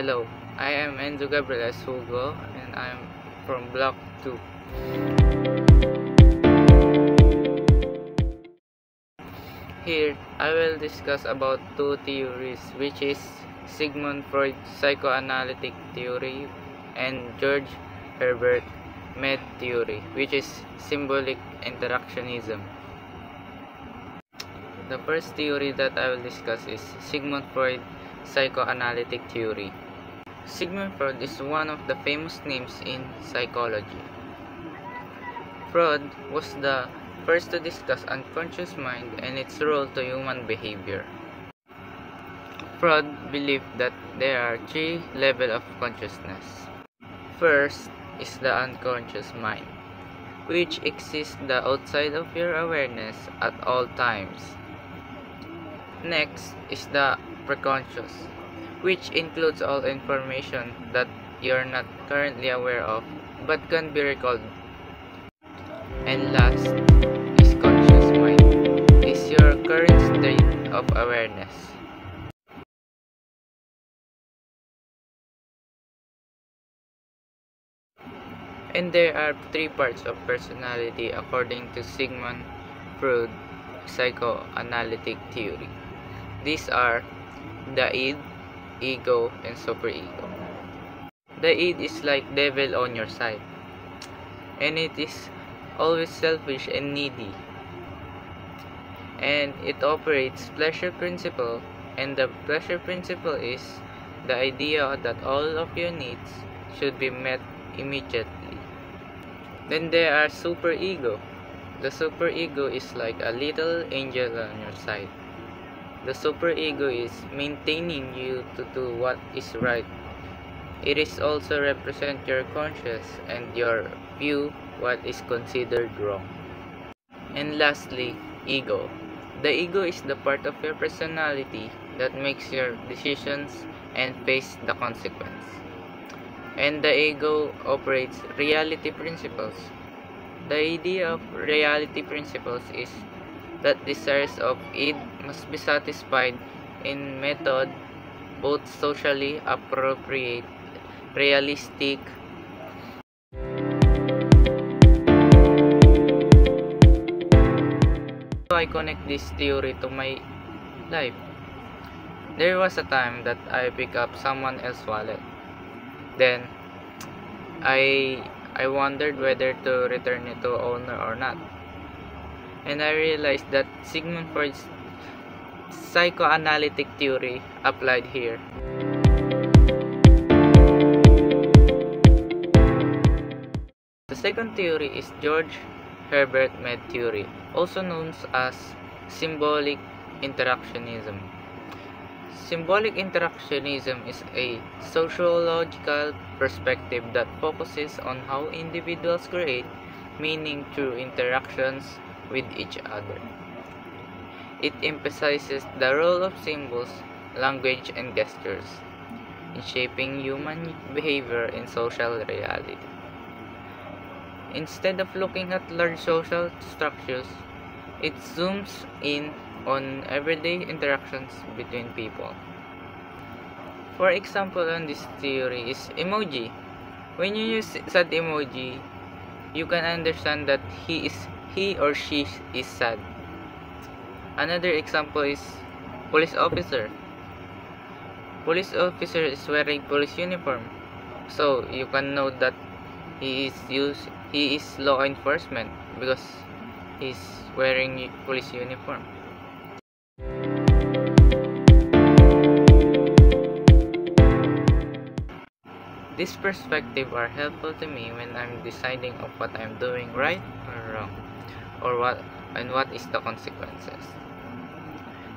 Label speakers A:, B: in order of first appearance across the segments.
A: Hello, I am Enzo Gabriel S. Hugo and I am from Block 2. Here, I will discuss about two theories, which is Sigmund Freud's psychoanalytic theory and George Herbert Mead theory, which is symbolic interactionism. The first theory that I will discuss is Sigmund Freud's psychoanalytic theory. Sigmund Freud is one of the famous names in psychology. Freud was the first to discuss unconscious mind and its role to human behavior. Freud believed that there are three levels of consciousness. First is the unconscious mind, which exists outside of your awareness at all times. Next is the preconscious, which includes all information that you're not currently aware of but can be recalled. And last is conscious mind, is your current state of awareness. And there are three parts of personality according to Sigmund Freud psychoanalytic theory. These are the id, ego, and superego. The id is like devil on your side, and it is always selfish and needy. And it operates pleasure principle, and the pleasure principle is the idea that all of your needs should be met immediately. Then there are superego. The superego is like a little angel on your side. The superego is maintaining you to do what is right. It is also represent your conscience and your view what is considered wrong. And lastly, ego. The ego is the part of your personality that makes your decisions and face the consequence. And the ego operates reality principles. The idea of reality principles is that desires of id must be satisfied in method both socially appropriate, realistic, so I connect this theory to my life. There was a time that I picked up someone else's wallet. Then I wondered whether to return it to owner or not. And I realized that Sigmund Freud's psychoanalytic theory applied here. The second theory is George Herbert Mead theory, also known as symbolic interactionism. Symbolic interactionism is a sociological perspective that focuses on how individuals create meaning through interactions with each other. It emphasizes the role of symbols, language, and gestures in shaping human behavior in social reality. Instead of looking at large social structures, it zooms in on everyday interactions between people. For example, on this theory is emoji. When you use sad emoji, you can understand that he or she is sad. Another example is police officer. Police officer is wearing police uniform, so you can know that he is law enforcement because he's wearing police uniform. This perspective are helpful to me when I'm deciding of what I'm doing right or wrong, or what is the consequences.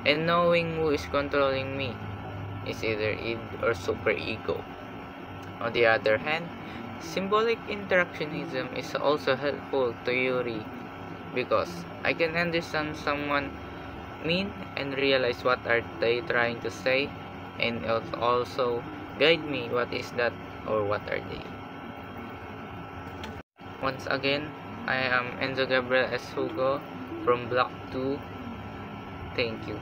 A: And knowing who is controlling me is either id or superego. On the other hand, symbolic interactionism is also helpful to Yuri because I can understand someone mean and realize what are they trying to say, and it also guide me what is that or what are they. Once again, I am Enzo Gabriel S. Hugo from Block 2. Thank you.